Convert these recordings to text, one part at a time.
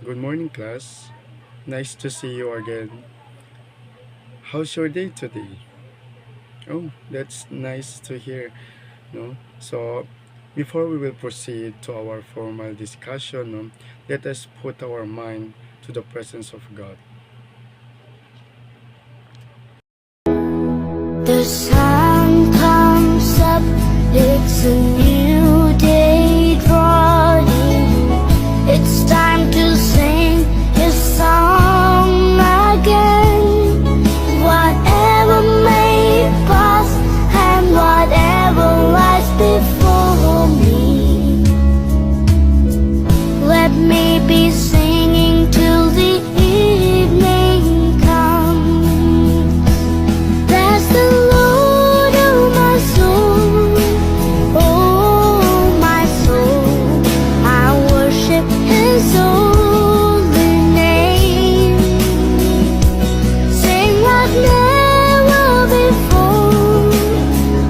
Good morning, class. Nice to see you again. How's your day today? Oh, that's nice to hear. No? So, before we will proceed to our formal discussion, let us put our mind to the presence of God. The sun comes up, it's a new day dawning. It's time to sing his song again. Whatever may pass and whatever lies before me, let me be singing till the evening comes. Bless the Lord, oh my soul, oh my soul. I worship His holy name. Sing like never before,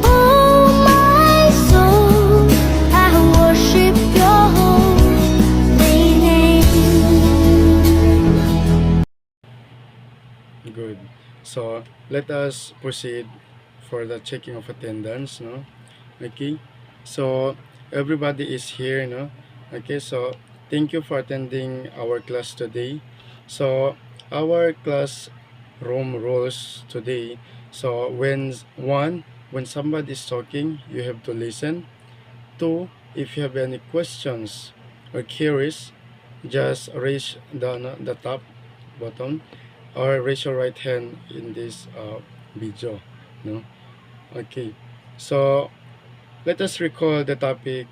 oh my soul. I worship Your holy name. Good. So, let us proceed for the checking of attendance, no? Okay. So, everybody is here, no? Okay, so thank you for attending our class today. So, our class room rules today. So, when somebody is talking, you have to listen. Two, if you have any questions or queries, just raise the top button or raise your right hand in this video. No? Okay. So let us recall the topic.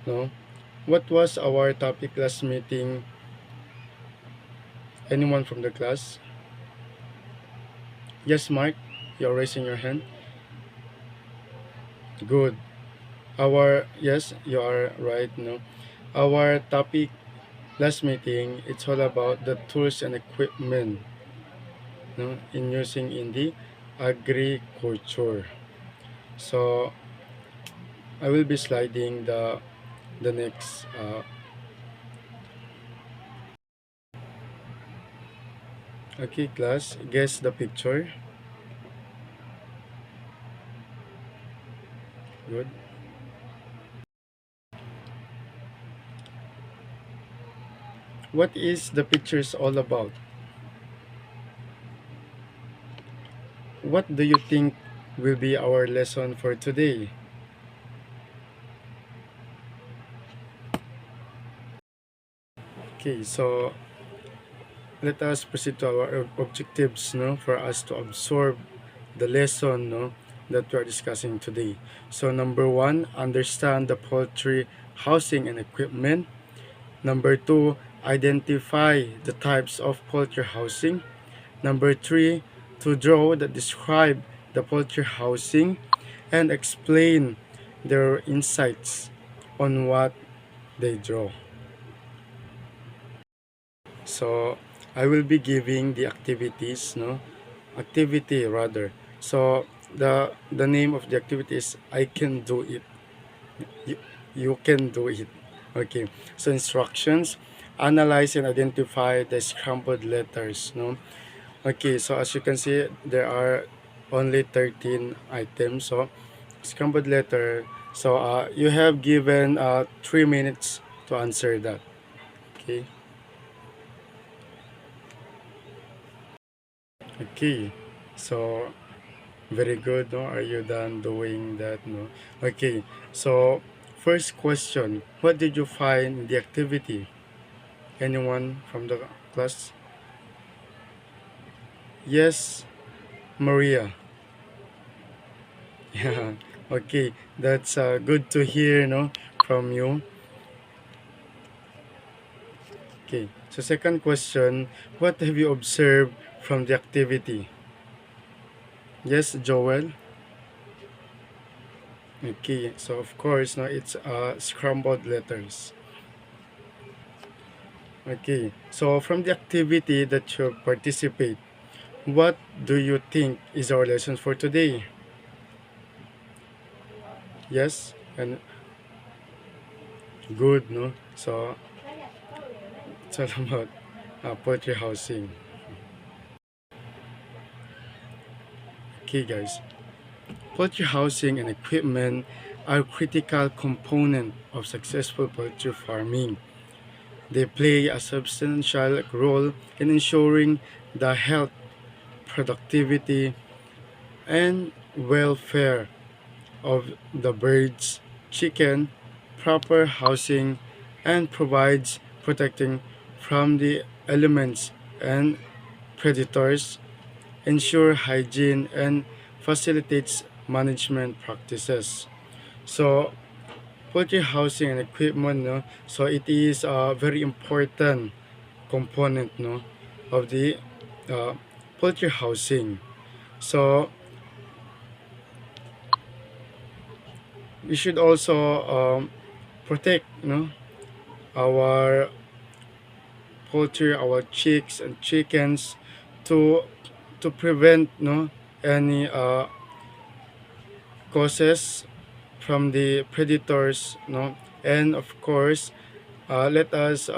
No? What was our topic last meeting? Anyone from the class? Yes, Mark. You're raising your hand. Good. Yes, you are right. No, our topic last meeting, it's all about the tools and equipment, no, in using in the agriculture. So I will be sliding the next okay, class, guess the picture. Good. What is the pictures all about? What do you think will be our lesson for today? Okay, so let us proceed to our objectives, no, for us to absorb the lesson, no, that we are discussing today. So number one, understand the poultry housing and equipment. Number two, identify the types of poultry housing. Number three, to draw that describe the poultry housing and explain their insights on what they draw. So I will be giving the activities, no, activity rather. So the name of the activity is I can do it. You, you can do it. Okay. So instructions: analyze and identify the scrambled letters. No. Okay. So as you can see, there are only 13 items. So scrambled letter. So you have given 3 minutes to answer that. Okay. Okay. So very good, no? Are you done doing that, no? Okay, so first question, what did you find in the activity? Anyone from the class? Yes, Maria. Yeah, okay, that's good to hear, no, from you. Okay, so second question, what have you observed from the activity? Yes, Joel. Okay, so of course, no, it's scrambled letters. Okay, so from the activity that you participate, what do you think is our lesson for today? Yes, and good, no? So it's all about. poultry housing. Okay guys, poultry housing and equipment are critical component of successful poultry farming. They play a substantial role in ensuring the health, productivity, and welfare of the birds, chicken, proper housing, and provides protecting from the elements and predators, ensure hygiene, and facilitates management practices. So, poultry housing and equipment, no? So it is a very important component, no, of the uh, poultry housing. So we should also protect, no, our poultry, our chicks and chickens to prevent, no, any causes from the predators, no, and of course let us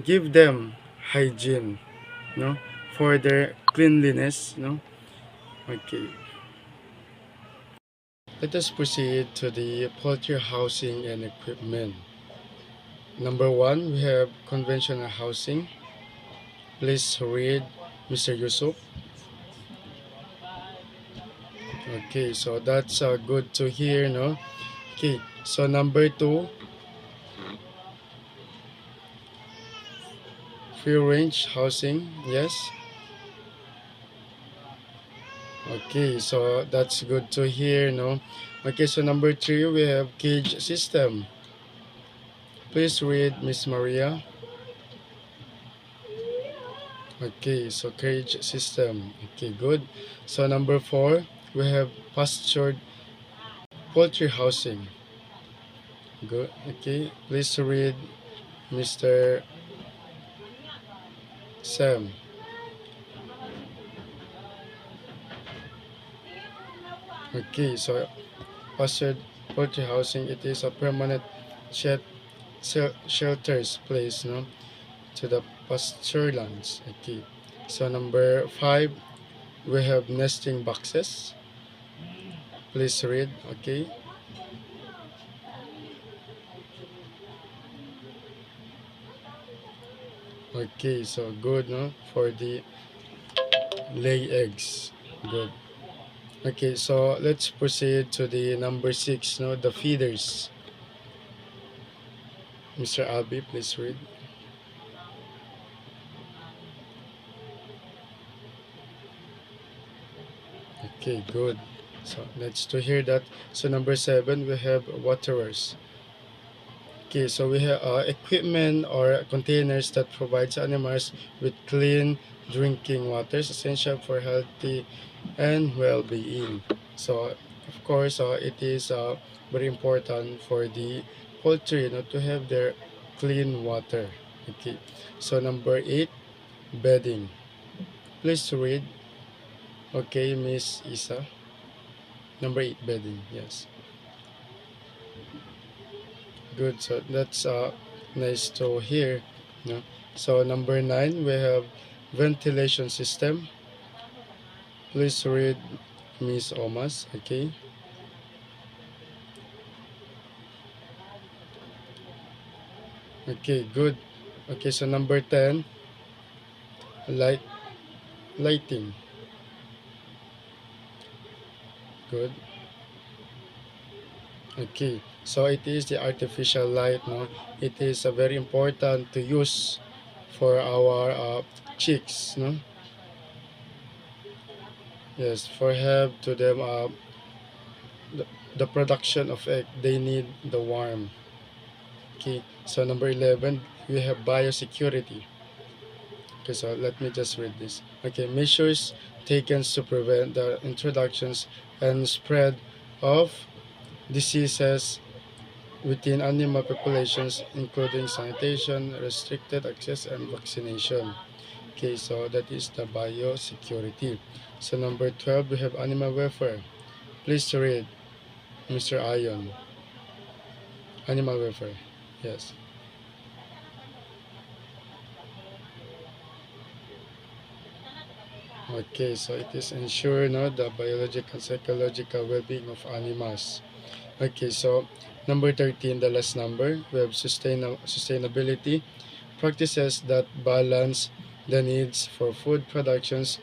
give them hygiene, no, for their cleanliness, no. Okay, let us proceed to the poultry housing and equipment. Number one, we have conventional housing. Please read, Mr. Yusuf. Okay, so that's good to hear, no? Okay, so number two, free range housing. Yes. Okay, so that's good to hear, no? Okay, so number three, we have cage system. Please read, Miss Maria. Okay, so cage system. Okay, good. So number four, we have pastured poultry housing. Good. Okay, please read, Mr. Sam. Okay, so pastured poultry housing, it is a permanent shed, shelters place, no, to the pasture lands. Okay, so number five, we have nesting boxes. Please read. Okay. Okay, so good, no, for the lay eggs. Good. Okay, so let's proceed to the number six, no, the feeders. Mr. Abi, please read. Okay, good. So let's to hear that. So number seven, we have waterers. Okay, so we have equipment or containers that provides animals with clean drinking waters essential for healthy and well-being. So of course, it is very important for the poultry, to have their clean water. Okay, so number eight, bedding. Please read. Okay, Miss Isa. Number eight, bedding. Yes. Good. So that's nice to hear. No? So number nine, we have ventilation system. Please read, Miss Omas. Okay. Okay. Good. Okay. So number 10, lighting. Good. Okay. So it is the artificial light. No, it is very important to use for our chicks. No. Yes, for help to them the production of egg, they need the warm. Okay, so number 11, we have biosecurity. Okay, so let me just read this. Okay, measures taken to prevent the introductions and spread of diseases within animal populations, including sanitation, restricted access, and vaccination. Okay, so that is the biosecurity. So number 12, we have animal welfare. Please read, Mr. Ion. Animal welfare. Yes. Okay, so it is ensure the biological and psychological well-being of animals. Okay, so number 13, the last number, we have sustainability practices that balance the needs for food productions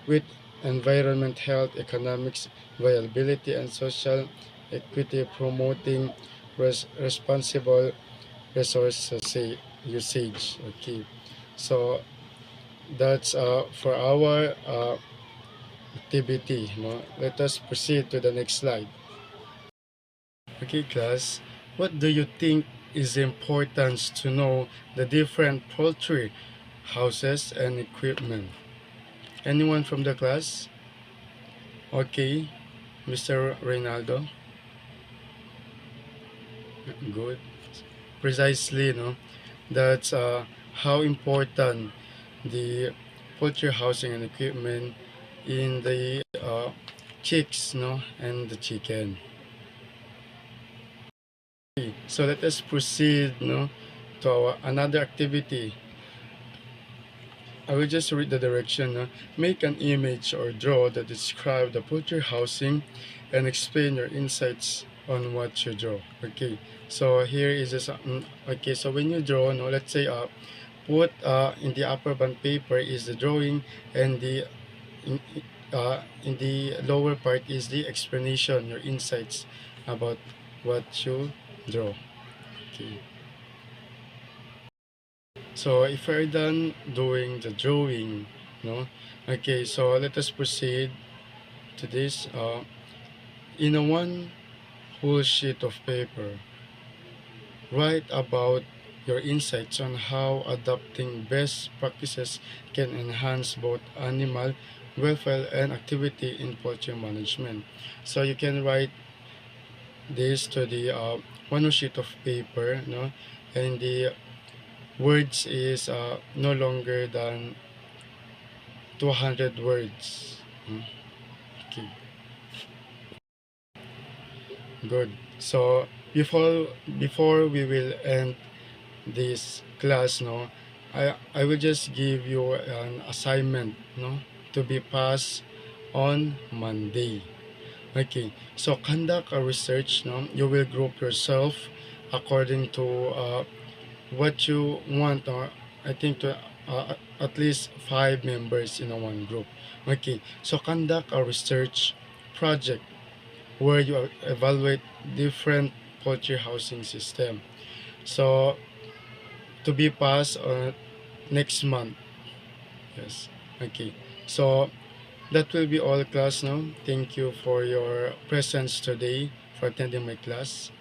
with environment, health, economics, viability, and social equity, promoting responsible resource usage. Okay, so that's for our activity. No? Let us proceed to the next slide. Okay, class, what do you think is important to know the different poultry houses and equipment? Anyone from the class? Okay, Mr. Reynaldo. Good. Precisely, no? That's how important the poultry housing and equipment in the chicks, no, and the chicken. So let us proceed, no, to our another activity. I will just read the direction. Make an image or draw that describe the poultry housing and explain your insights on what you draw. Okay, so here is this. Okay, so when you draw, no, let's say put in the upper band paper is the drawing, and in, in the lower part is the explanation, your insights about what you draw. Okay. So if we're done doing the drawing, no, okay, so let us proceed to this. In a one whole sheet of paper, write about your insights on how adopting best practices can enhance both animal welfare and activity in poultry management. So you can write this to the one whole sheet of paper, no, and the words is no longer than 200 words. Hmm, okay, good. So before we will end this class, no, I will just give you an assignment, no, to be passed on Monday. Okay, so conduct a research, no. You will group yourself according to what you want, or I think to at least 5 members in a one group. Okay, so conduct a research project where you evaluate different poultry housing system. So to be passed next month. Yes. Okay. So that will be all, class now. Thank you for your presence today, for attending my class.